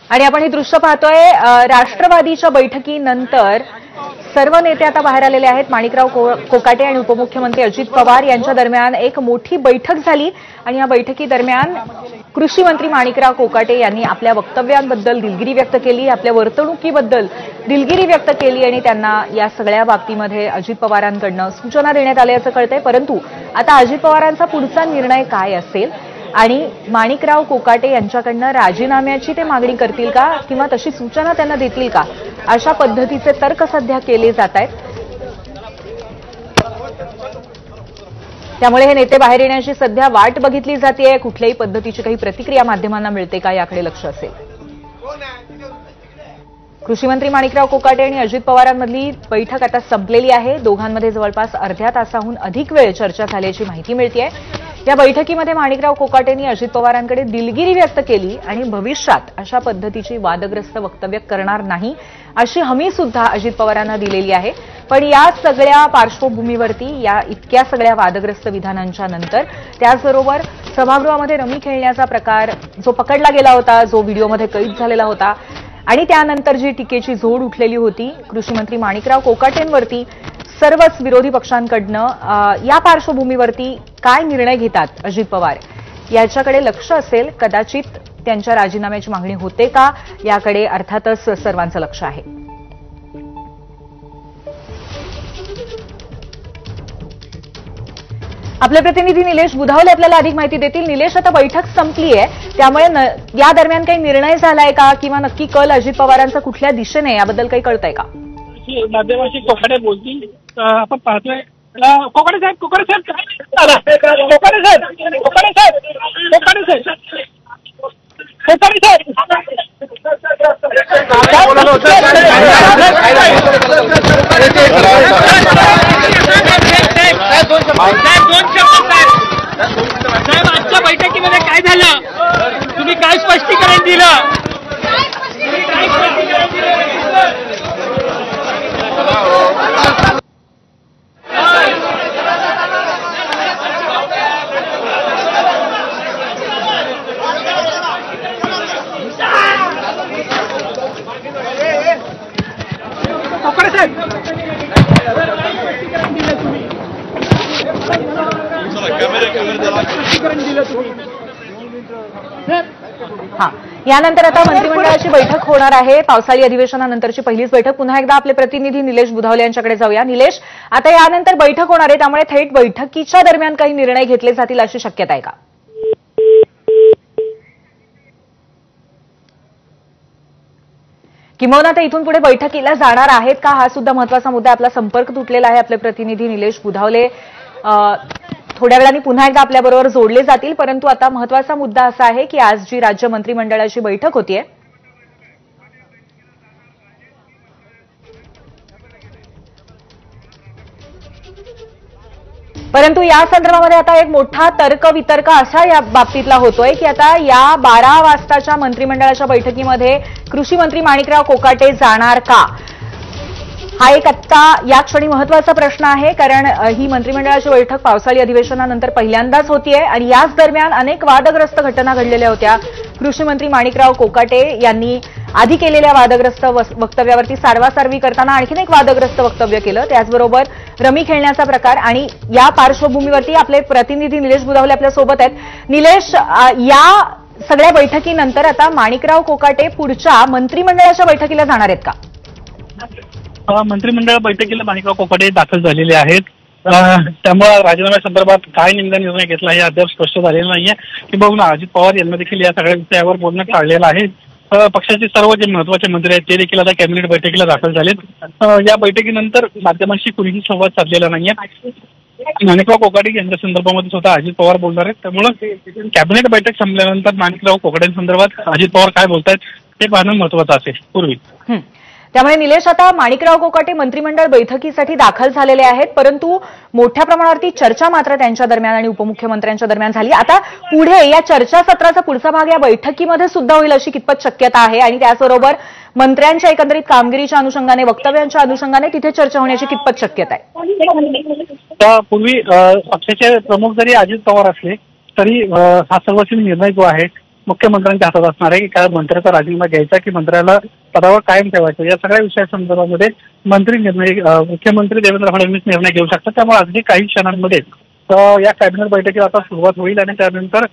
आणि आपण हे दृश्य पाहतोय राष्ट्रवादीच्या बैठकीनंतर सर्व नेते आता बाहेर आलेले आहेत। माणिकराव कोकाटे आणि उपमुख्यमंत्री अजित पवार यांच्या दरम्यान एक मोठी बैठक झाली आणि या बैठकीदरम्यान कृषी मंत्री माणिकराव कोकाटे यांनी आपल्या वक्तव्यांबद्दल दिलगिरी व्यक्त केली, आपल्या वर्तणुकीबद्दल दिलगिरी व्यक्त केली आणि त्यांना या सगळ्या बाबतीमध्ये अजित पवारांकडून सूचना देण्यात आल्याचं कळतंय। परंतु आता अजित पवारांचा पुढचा निर्णय काय असेल आणि माणिकराव कोकाटे यांच्याकडून राजीनाम्याची ते मागणी करतील का किंवा तशी सूचना त्यांना देतील का, अशा पद्धतीचे तर्क सध्या केले जात आहेत। त्यामुळे हे नेते बाहेर येण्याची सध्या वाट बघितली जाते। कुठल्याही पद्धतीची काही प्रतिक्रिया माध्यमांना मिळते का याकडे लक्ष असेल। कृषी मंत्री माणिकराव कोकाटे आणि अजित पवारांमधली बैठक आता संपलेली आहे। दोघांमध्ये जवळपास अर्ध्या तासाहून अधिक वेळ चर्चा झाल्याची माहिती मिळतेय। या बैठकीमध्ये माणिकराव कोकाटेंनी अजित पवारांकडे दिलगिरी व्यक्त केली आणि भविष्यात अशा पद्धतीची वादग्रस्त वक्तव्य करणार नाही अशी हमी सुद्धा अजित पवारांना दिलेली आहे। पण या सगळ्या पार्श्वभूमीवरती या इतक्या सगळ्या वादग्रस्त विधानांच्या नंतर त्याचबरोबर सभागृहामध्ये रमी खेळण्याचा प्रकार जो पकडला गेला होता, जो व्हिडिओमध्ये कैद झालेला होता आणि त्यानंतर जी टीकेची झोड उठलेली होती कृषी मंत्री माणिकराव कोकाटेंवरती सर्वच विरोधी पक्षांकडनं, या पार्श्वभूमीवरती काय निर्णय घेतात अजित पवार याच्याकडे लक्ष असेल। कदाचित त्यांच्या राजीनाम्याची मागणी होते का याकडे अर्थातच सर्वांचं लक्ष आहे। आपले प्रतिनिधी निलेश बुधावले आपल्याला अधिक माहिती देतील। निलेश, आता बैठक संपली आहे त्यामुळे या दरम्यान काही निर्णय झालाय का किंवा नक्की कल अजित पवारांचा कुठल्या दिशेने याबद्दल काही कळतंय का? माध्यमाशी कोकाटे बोलतील। आपण पाहतोय कोकाटे साहेब कोकाटे साहेब कोकाटे साहेब कोकाटे साहेब कोकाटे साहेब कोकाटे साहेब आजच्या बैठकीमध्ये काय झालं, तुम्ही काय स्पष्टीकरण दिलं? यानंतर आता मंत्रिमंडळाची बैठक होणार आहे। पावसाळी अधिवेशनानंतरची पहिलीच बैठक। पुन्हा एकदा आपले प्रतिनिधी निलेश बुधावले यांच्याकडे जाऊया। निलेश, आता यानंतर बैठक होणार आहे त्यामुळे थेट बैठकीच्या दरम्यान काही निर्णय घेतले जातील अशी शक्यता आहे का? किंबहुना ते इथून पुढे बैठकीला जाणार आहेत का, हा सुद्धा महत्वाचा मुद्दा। आपला संपर्क तुटलेला आहे। आपले प्रतिनिधी निलेश बुधावले थोड्या वेळाने पुन्हा एकदा आपल्याबरोबर जोडले जातील। परंतु आता महत्वाचा मुद्दा असा आहे की आज जी राज्य मंत्रिमंडळाची बैठक होतीये परंतु या संदर्भामध्ये आता एक मोठा तर्कवितर्क असा या बाबतीतला होतोय की आता या 12 वाजताच्या मंत्रिमंडळाच्या बैठकीमध्ये कृषी मंत्री माणिकराव कोकाटे जाणार का, हा एक आत्ता या क्षणी महत्वाचा प्रश्न आहे। कारण ही मंत्रिमंडळाची बैठक पावसाळी अधिवेशनानंतर पहिल्यांदाच होतीये आणि याच दरम्यान अनेक वादग्रस्त घटना घडलेल्या होत्या। कृषी मंत्री माणिकराव कोकाटे यांनी आधी केलेल्या वादग्रस्त वक्तव्यावरती सारवासारवी करताना आणखीन एक वादग्रस्त वक्तव्य केलं, त्याचबरोबर रमी खेळण्याचा प्रकार। आणि या पार्श्वभूमीवरती आपले प्रतिनिधी निलेश बुधावले आपल्या सोबत आहेत। निलेश, या सगळ्या बैठकीनंतर आता माणिकराव कोकाटे पुढच्या मंत्रिमंडळाच्या बैठकीला जाणार आहेत का? मंत्रिमंडळ बैठकीला माणिकराव कोकाटे दाखल झालेले आहेत। त्यामुळे राजीनाम्यासंदर्भात काय निर्णय घेतला हे अद्याप स्पष्ट झालेलं नाहीये। किंबहुना अजित पवार यांना देखील या सगळ्या विषयावर बोलणं टाळलेलं आहे। पक्षाचे सर्व जे महत्वाचे मंत्री आहेत ते देखील आता कॅबिनेट बैठकीला दाखल झालेत। या बैठकीनंतर माध्यमांशी कुणीही संवाद साधलेला नाहीये। माणिकराव कोकाटे यांच्या संदर्भामध्ये स्वतः अजित पवार बोलणार आहेत। त्यामुळे कॅबिनेट बैठक संपल्यानंतर माणिकराव कोकाटेंसंदर्भात अजित पवार काय बोलतायत ते पाहणं महत्वाचं असेल पूर्वी। त्यामुळे निलेश, आता माणिकराव कोकाटे मंत्रिमंडळ बैठकीसाठी दाखल झालेले आहेत परंतु मोठ्या प्रमाणावरती चर्चा मात्र त्यांच्या दरम्यान आणि उपमुख्यमंत्र्यांच्या दरम्यान झाली। आता पुढे या चर्चासत्राचा पुढचा भाग या बैठकीमध्ये सुद्धा होईल अशी कितपत शक्यता आहे आणि त्याचबरोबर मंत्र्यांच्या एकंदरीत कामगिरीच्या अनुषंगाने, वक्तव्यांच्या अनुषंगाने तिथे चर्चा होण्याची कितपत शक्यता आहे? त्यापूर्वी पक्षाचे प्रमुख जरी अजित पवार असले तरी हा सर्वस्वी निर्णय जो आहे मुख्यमंत्र्यांच्या हातात असणार आहे की काय मंत्र्याचा राजीनामा घ्यायचा की मंत्र्याला पदावर कायम ठेवायचं, या सगळ्या विषयासंदर्भामध्ये मुख्यमंत्री देवेंद्र फडणवीस निर्णय घेऊ शकतात. त्यामुळे अगदी काही क्षणांमध्ये या कॅबिनेट बैठकीला आता सुरुवात होईल आणि त्यानंतर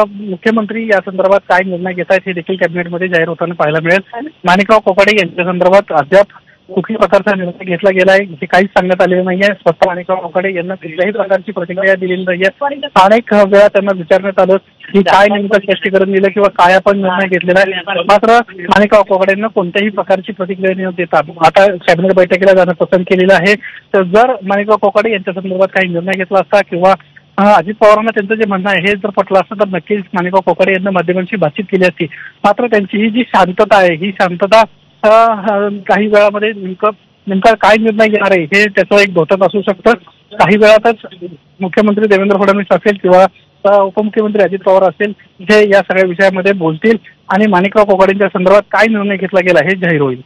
मुख्यमंत्री या संदर्भात काय निर्णय घेत आहेत हे देखील कॅबिनेटमध्ये जाहीर होताना पाहायला मिळेल. माणिकराव कोकाटे यांच्या संदर्भात अद्याप कुठल्याही प्रकारचा निर्णय घेतला गेला आहे हे काहीच सांगण्यात आलेलं नाहीये. स्वतः माणिकराव कोकाटे यांना कुठल्याही प्रकारची प्रतिक्रिया दिलेली नाहीये. अनेक वेळा त्यांना विचारण्यात आलं की काय नेमकं स्पष्टीकरण दिलं किंवा काय आपण निर्णय घेतलेला आहे, मात्र माणिकराव कोकाटे यांना कोणत्याही प्रकारची प्रतिक्रिया न देता आता कॅबिनेट बैठकीला जाणं पसंत केलेलं आहे. तर जर माणिकराव कोकाटे यांच्या संदर्भात काही निर्णय घेतला असता किंवा अजित पवारांना त्यांचं जे म्हणणं आहे हे जर पटलं असतं तर नक्कीच माणिकराव कोकाटे यांना माध्यमांशी बातचीत केली असती. मात्र त्यांची ही जी शांतता आहे ही शांतता काही वेळामध्ये नेमका काय निर्णय घेणार आहे हे त्याचं एक द्योतक असू शकतं. काही वेळातच मुख्यमंत्री देवेंद्र फडणवीस असेल किंवा उपमुख्यमंत्री अजित पवार असेल जे या सगळ्या विषयामध्ये बोलतील आणि माणिकराव कोकाटेंच्या संदर्भात काय निर्णय घेतला गेला हे जाहीर होईल.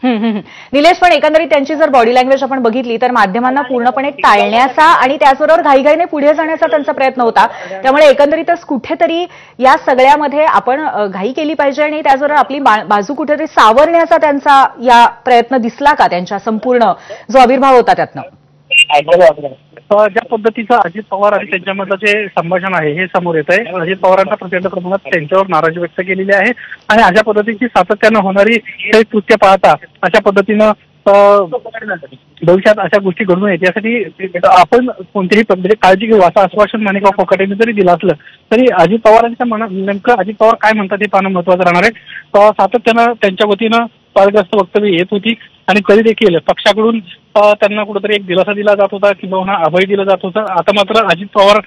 निलेश, पण एकंदरीत त्यांची जर बॉडी लँग्वेज आपण बघितली तर माध्यमांना पूर्णपणे टाळण्याचा आणि त्याचबरोबर घाईघाईने पुढे जाण्याचा त्यांचा प्रयत्न होता. त्यामुळे एकंदरीतच कुठेतरी या सगळ्यामध्ये आपण घाई केली पाहिजे आणि त्याचबरोबर आपली बाजू कुठेतरी सावरण्याचा त्यांचा या प्रयत्न दिसला का, त्यांच्या संपूर्ण जो आविर्भाव होता त्यातनं? ज्या पद्धतीचं अजित पवार आणि त्यांच्यामधलं जे संभाषण आहे हे समोर येत आहे, अजित पवारांना प्रचंड प्रमाणात त्यांच्यावर नाराजी व्यक्त केलेली आहे आणि अशा पद्धतीची सातत्यानं होणारी हे कृत्य पाहता अशा पद्धतीनं भविष्यात अशा गोष्टी घडून येत यासाठी आपण कोणतीही पद्धती काळजी घेऊ असं आश्वासन माणिकराव कोकाटेंनी जरी दिलं असलं तरी अजित पवारांच्या मनात नेमकं अजित पवार काय म्हणतात हे पाहणं महत्वाचं राहणार आहे. सातत्यानं त्यांच्या वतीनं वादग्रस्त वक्तव्य येत होती आणि तरी देखील पक्षाकडून त्यांना कुठेतरी एक दिलासा दिला जात होता किंवा अभय दिलं जात होतं. आता मात्र अजित पवार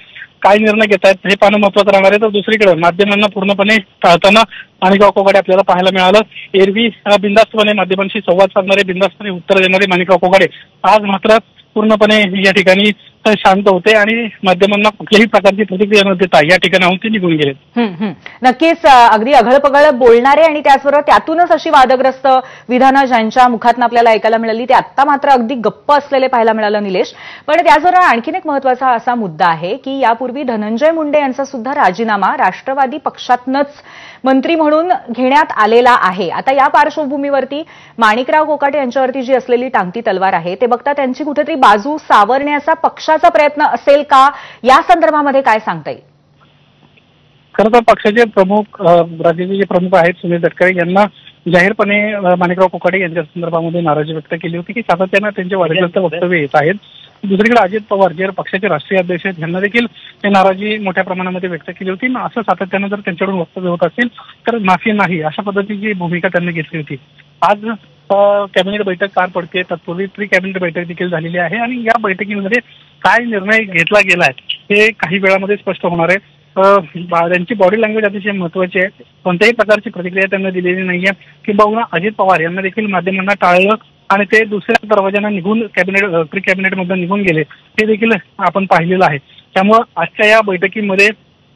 काय निर्णय घेत आहेत हे पाहणं महत्वाचं राहणार आहे. तर दुसरीकडे माध्यमांना पूर्णपणे टाळताना माणिकराव कोकाटे आपल्याला पाहायला मिळालं. एरवी बिनधास्तपणे माध्यमांशी संवाद साधणारे, बिनधास्तपणे उत्तर देणारे माणिकराव कोकाटे आज मात्र पूर्णपणे या ठिकाणी शांत होते आणि माध्यमांना कुठल्याही प्रकारची प्रतिक्रिया न देता या ठिकाणाहून ते निघून गेले. नक्कीच अगदी अघळपघळ बोलणारे आणि त्याचबरोबर त्यातूनच अशी वादग्रस्त विधानं ज्यांच्या मुखातून आपल्याला ऐकायला मिळाली ते आता मात्र अगदी गप्प असलेले पाहायला मिळालं निलेश. पण त्याचबरोबर आणखीन एक महत्वाचा असा मुद्दा आहे की यापूर्वी धनंजय मुंडे यांचा सुद्धा राजीनामा राष्ट्रवादी पक्षातनंच मंत्री म्हणून घेण्यात आलेला आहे. आता या पार्श्वभूमीवरती माणिकराव कोकाटे यांच्यावरती जी असलेली टांगती तलवार आहे ते बघता त्यांची कुठेतरी बाजू सावरण्याचा पक्षाचा प्रयत्न असेल का, या संदर्भामध्ये काय सांगता येईल? खरं तर पक्षाचे प्रमुख राज्याचे जे प्रमुख आहेत सुनील तटकरे यांना जाहीरपणे माणिकराव कोकाटे यांच्या संदर्भामध्ये नाराजी व्यक्त केली होती की सातत्यानं त्यांचे वादग्रस्त वक्तव्य येत आहेत. दुसरीकडे अजित पवार जे पक्षाचे राष्ट्रीय अध्यक्ष आहेत यांना देखील ते नाराजी मोठ्या प्रमाणामध्ये व्यक्त केली होती. असं सातत्यानं जर त्यांच्याकडून वक्तव्य होत असेल तर माफी नाही अशा पद्धतीची भूमिका त्यांनी घेतली होती. आज कॅबिनेट बैठक पार पडते, तत्पूर्वी प्री कॅबिनेट बैठक देखील झालेली आहे आणि या बैठकीमध्ये काय निर्णय घेतला गेला आहे हे काही वेळामध्ये स्पष्ट होणार आहे. त्यांची बॉडी लँग्वेज अतिशय महत्वाची आहे. कोणत्याही प्रकारची प्रतिक्रिया त्यांना दिलेली नाहीये. किंबहुना अजित पवार यांना देखील माध्यमांना टाळलं आणि ते दुसऱ्या दरवाज्यानं निघून प्री कॅबिनेटमधून निघून गेले हे देखील आपण पाहिलेलं आहे. त्यामुळं आजच्या या बैठकीमध्ये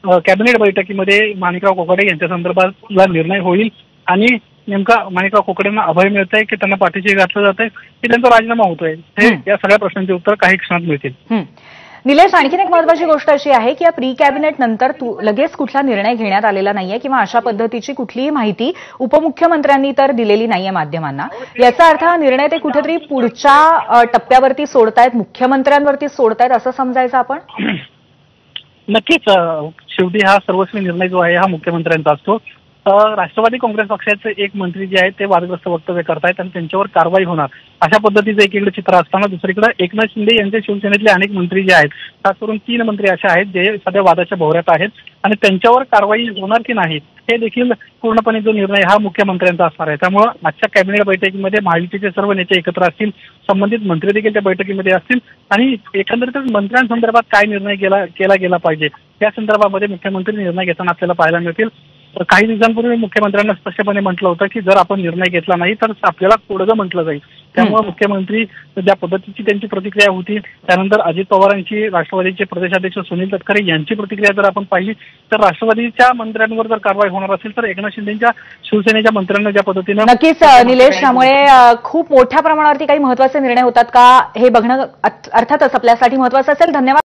कॅबिनेट बैठकीमध्ये माणिकराव कोकाटे यांच्या संदर्भातला निर्णय होईल आणि नेमका माणिकराव कोकाटेंना अभय मिळत आहे की त्यांना पाठीशी घातलं जात आहे की त्यांचा राजीनामा होतोय हे या सगळ्या प्रश्नांची उत्तर काही क्षणात मिळतील. निलेश, आणखीन एक महत्वाची गोष्ट अशी आहे की या प्री कॅबिनेट नंतर लगेच कुठला निर्णय घेण्यात आलेला नाहीये किंवा अशा पद्धतीची कुठलीही माहिती उपमुख्यमंत्र्यांनी तर दिलेली नाहीये माध्यमांना. याचा अर्थ हा निर्णय ते कुठेतरी पुढच्या टप्प्यावरती सोडतायत, मुख्यमंत्र्यांवरती सोडतायत असं समजायचं आपण? नक्कीच. शेवटी हा सर्वस्वी निर्णय जो आहे हा मुख्यमंत्र्यांचा असतो. राष्ट्रवादी काँग्रेस पक्षाचे एक मंत्री जे आहेत ते वादग्रस्त वक्तव्य करतायत आणि त्यांच्यावर कारवाई होणार अशा पद्धतीचं एकीकडे चित्र असताना दुसरीकडे एकनाथ शिंदे यांचे शिवसेनेतले अनेक मंत्री जे आहेत, खास करून 3 मंत्री असे आहेत जे सध्या वादाच्या भोवऱ्यात आहेत आणि त्यांच्यावर कारवाई होणार की नाही हे देखील पूर्णपणे जो निर्णय हा मुख्यमंत्र्यांचा असणार आहे. त्यामुळे आजच्या कॅबिनेट बैठकीमध्ये महायुतीचे सर्व नेते एकत्र असतील, संबंधित मंत्री देखील त्या बैठकीमध्ये असतील आणि एकंदरीतच मंत्र्यांसंदर्भात काय निर्णय केला गेला पाहिजे या संदर्भामध्ये मुख्यमंत्री निर्णय घेताना आपल्याला पाहायला मिळतील. काही दिवसांपूर्वी मुख्यमंत्र्यांना स्पष्टपणे म्हटलं होतं की जर आपण निर्णय घेतला नाही तर आपल्याला तोडगं म्हटलं जाईल. त्यामुळे मुख्यमंत्री ज्या पद्धतीची त्यांची प्रतिक्रिया होती, त्यानंतर अजित पवारांची, राष्ट्रवादीचे प्रदेशाध्यक्ष सुनील तटकरे यांची प्रतिक्रिया जर आपण पाहिली तर राष्ट्रवादीच्या मंत्र्यांवर जर कारवाई होणार असेल तर एकनाथ शिंदेच्या शिवसेनेच्या मंत्र्यांना ज्या पद्धतीनं नक्कीच निलेश, त्यामुळे खूप मोठ्या प्रमाणावरती काही महत्वाचे निर्णय होतात का हे बघणं अर्थातच आपल्यासाठी महत्वाचं असेल. धन्यवाद.